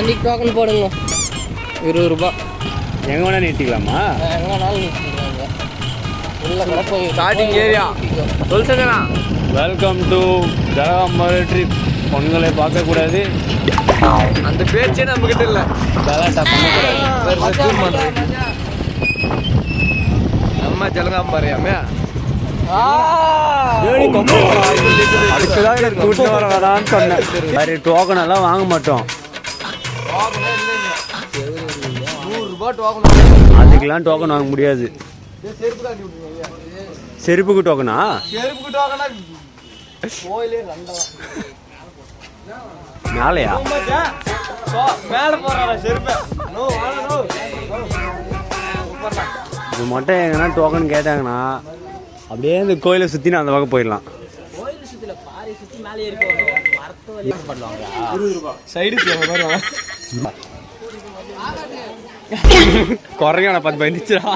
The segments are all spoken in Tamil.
வண்டிக்கு டோக்கன் போடுங்க 20 ரூபாய். எங்கே வேணால் நீட்டிக்கலாமா? எங்கே வேணாலும் நீட்டிக்கலாங்க. உள்ள கூட போய் ஸ்டார்டிங் ஏரியா சொல்லுங்கண்ணா. Welcome to Jalagamparai trip. பொண்களை பார்க்கக்கூடாது, அந்த பேச்சே நம்மகிட்ட இல்லை. கலாட்டா பண்ணக்கூடாது. நம்ம ஜலகாம்பரையாமே அதுக்குதான் எனக்கு கூட்டு வர வேணான்னு சொன்னேன். சரி, டோக்கன் எல்லாம் வாங்க மாட்டோம். 100 ரூபாய் டோக்கன். அதுக்கெல்லாம் டோக்கன் வாங்க முடியாது. செருப்புக்கு டோக்கனா? செருப்புக்கு டோக்கனா கோயிலே ரண்டலாம். மேலையா? மேல போறாரா செருப்பு? No no. இது மட்டும் எங்கன்னா டோக்கன் கேட்டாங்கன்னா அப்படியே இந்த கோயிலை சுற்றி நான் அந்த பக்கம் போயிடலாம். குறையான 10 பயந்துச்சுடா.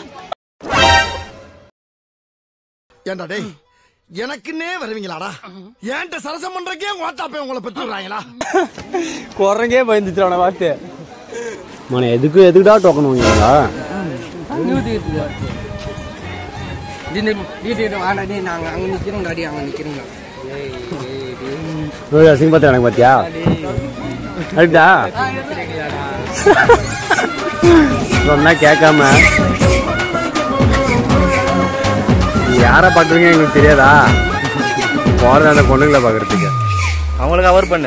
ஏண்டா டேய், எனக்குன்னே வருவீங்களாடா? ஏன்ட்ட சரசம் பண்றக்கே ஓட்டாப்பே உங்களை பெற்றுறாங்களா? குறைங்கே பயந்துச்சுடா அவனை பார்த்து. மன எதுக்குடா டோக்கன் வாங்குவீங்களா? நாங்கள் அங்கே நிற்கிறோம், அடி அங்கே நிற்கிறோங்க. அசிங்க பார்த்து எனக்கு பார்த்தியா? அதுடா சொன்னா கேட்காம யாரை பார்க்குறீங்க எங்களுக்கு தெரியாதா? போகிற அந்த பொண்ணுங்களை பார்க்குறதுக்கு அவங்களுக்கு கவர் பண்ண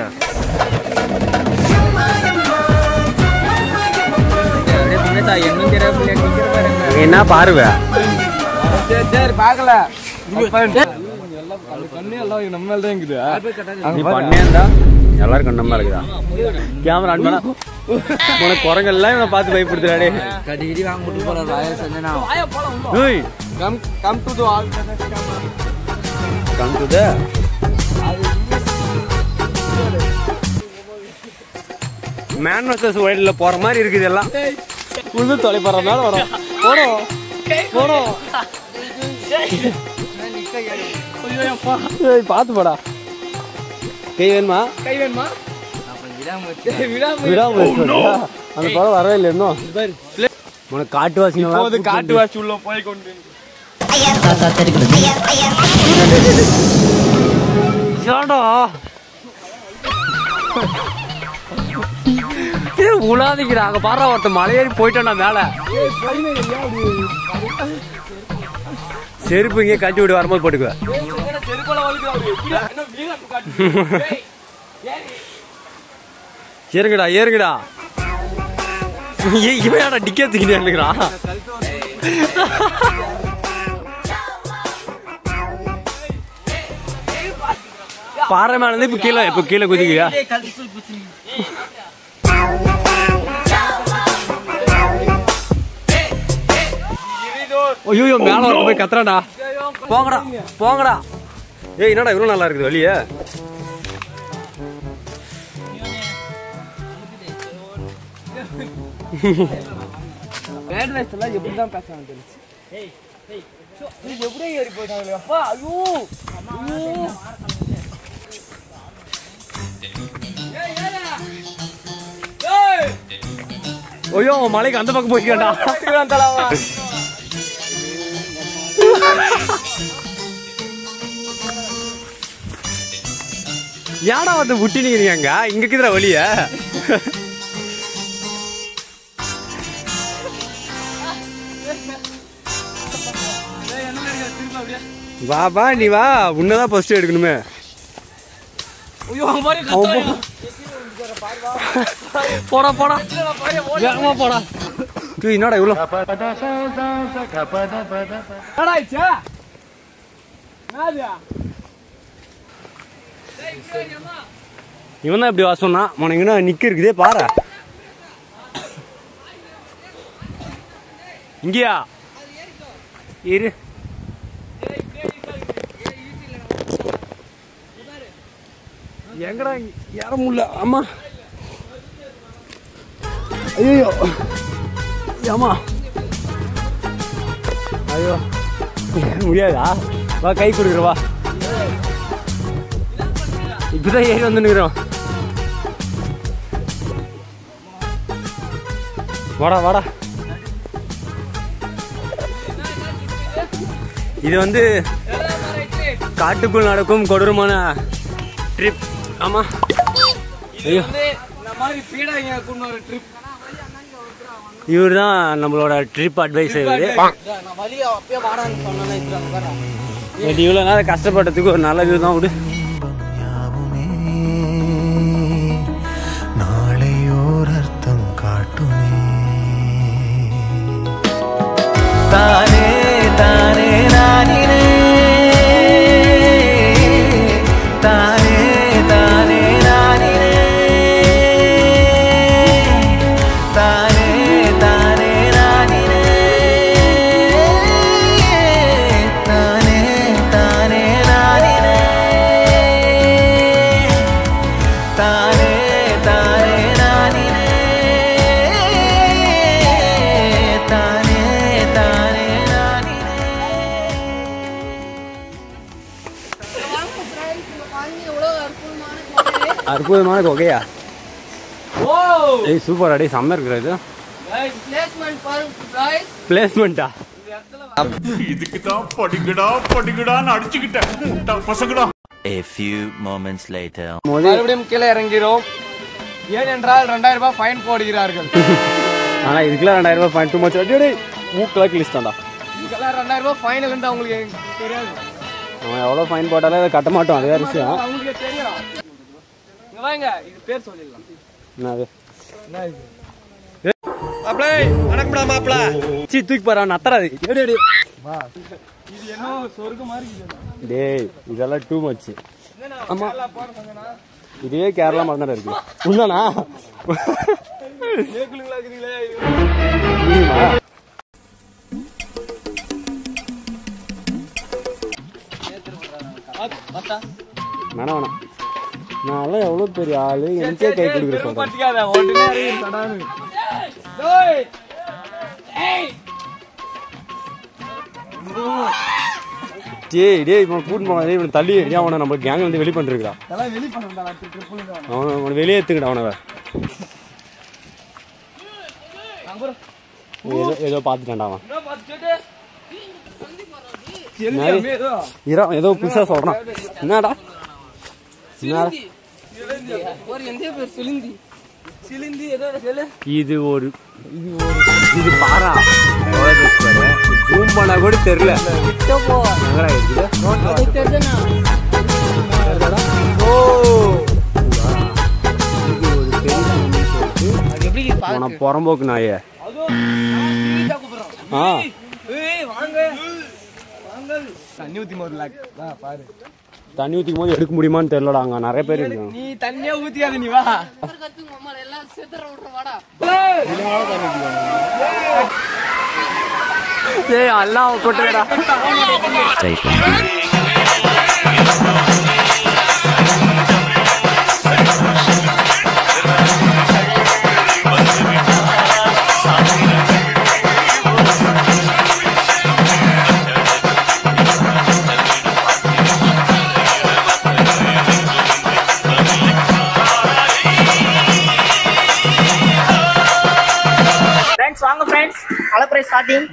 என்ன பாருவ? சரி பார்க்கல. கண்ணே எல்லாம் நம்ம மேல தான் இருக்குது. நீ பண்ணியா எல்லாரும் கண்ணமா இருக்குதா? கேமரா ஆன் பண்ணா உனக்கு குரங்கெல்லாம் இவனை பார்த்து பயப்படுத்துறாடே. கடிக்கடி வாங்க போட்டு போறாரு ராயா சஞ்சனா. ஏய் come to the all come to the man versus வைல்ட்ல போற மாதிரி இருக்குது எல்லாம். உள்ள தொலை போற மேல வரோம். போறோம் போறோம். ஏய் பாத்து போடா. கை வேணுமா? கை வேணுமா? அந்த படம் வரவே இல்லை இன்னும். உனக்கு காட்டுவாசி காட்டுவாசி உள்ள போய் கொண்டு உலாதிக்கிறா. அங்க பாரு ஒருத்த மலையேறி போயிட்டோம்னா மேல. செருப்பு இங்கே கட்டி விட்டு வரும்போது போட்டுக்குவ. ஏறுங்கடா ஏறுங்கடா. இவன் டிக்கெட் தூக்கிட்டு பாறை மேல இருந்து இப்ப கீழே குதிக்கியா? ஐயோ மேல போய் கத்துறாடா. போங்கடா போங்கடா. ஏய் என்னடா இவ்வளவு நல்லா இருக்குது வெளியே? எப்படிதான் பேசுறாங்க தெரிஞ்சு. எப்படியே ஏறி போயிட்டாங்க. அப்பா ஐயோ ஐயோ மலைக்கு அந்த பக்கம் போய்க்கண்டா. ஏடா வந்து விட்டு நிக்கிறீங்க? இங்க இருக்குற வழிய வா வா நீ வா. உன்னதான் ஃபர்ஸ்ட் எடுக்கணுமே. போடா போடா வேகமா போடா. என்னடா இவ்வளோ இவன் தான் இப்படி வா சொன்னா. உனக்கு நிக்க இருக்குதே பாரு. இங்கயா இரு. எங்கடா ஏற முடியல. ஆமா ஐயோ ஆமா ஐயோ முடியாதா? வா கை கொடுக்குறவா. இப்பதான் ஏறி வந்து நிக்கிறோம். வாடா வாடா. இது வந்து காட்டுக்குள் நடக்கும் கொடூரமான ட்ரிப். ஆமா, ஐயோ இவர் தான் நம்மளோட ட்ரிப் அட்வைசர். இவ்வளோ நேரம் கஷ்டப்பட்டதுக்கு ஒரு நல்ல வியூ தான் விடு. நாளையோர் அர்த்தம் காட்டுமே. தானே தானே நானினே, தானே தானே நானினே, தானே தானே நானினே, தானே தானே நானினே, தானே தானே நானினே, தானே தானே நானினே. அற்புதமான கொகையா? ஏய் சூப்பர் அடே, செம்ம இருக்கிறது. பிளேஸ்மெண்டா? இதுக்கு தான் படிக்கடான்னு அடிச்சுக்கிட்டேன் பசங்கடா. A few moments later. மறுபடியும் கீழே இறங்கிறோம். ஏனென்றால் 2000 ரூபாய் ஃபைன் போடுகிறார்கள். ஆனா இதுக்கெல்லாம் 2000 ரூபாய் ஃபைன் டூ மச். அடியே மூக்கில் கிழிச்சிட்டான்டா. இதுக்கெல்லாம் 2000 ரூபாய் ஃபைன் இருந்தா உங்களுக்கு தெரியாது. அவன் எவ்வளோ ஃபைன் போட்டாலே அதை கட்ட மாட்டோம், அது வேற விஷயம். அவங்களுக்கு தெரியும். இங்க வாங்க, இது பேர் சொல்லிடலாம். என்னது? மாப்ளே, வணக்கம்டா மாப்ள. தூக்கி பாரு, நத்தராது. இது என்ன சொர்க்கம் மாதிரி இருக்குது. டேய் இதெல்லாம் டூ மச். ஆமா, இதுவே கேரளா மாதிரி தான் இருக்கு. உண்மைண்ணா? முடியுமா? வேணாம் வேணாம், நான்லாம் எவ்வளோ பெரிய ஆளு, எனக்கே கை கொடுக்குற சொல்றேன். டேய் டேய் இவன் கூட்டு போனா இவன் தள்ளி அவனை நம்ம கேங் வந்து வெளியே பண்ணிருக்கா. அவனை வெளியே எடுத்துக்கிட்ட அவனை. ஏதோ ஏதோ பார்த்துட்டான்டா அவன். ஏதோ புதுசா சொல்றான். என்னடா இது ஒரு இது பாரா ஜூம் பண்ணா கூட தெரியல. புறம்போக்கு நாயே. தண்ணி ஊத்திக்கும் போது எடுக்க முடியுமான்னு தெரியலடா, அங்க நிறைய பேர் இருக்காங்க. நீ தண்ணியா ஊத்தியாத, நீ வா. ஏய் அல்லாஹ் போட்டுடா. ஃப்ரெண்ட்ஸ் வாங்க ஃப்ரெண்ட்ஸ், அலப்பறை ஸ்டார்டிங்.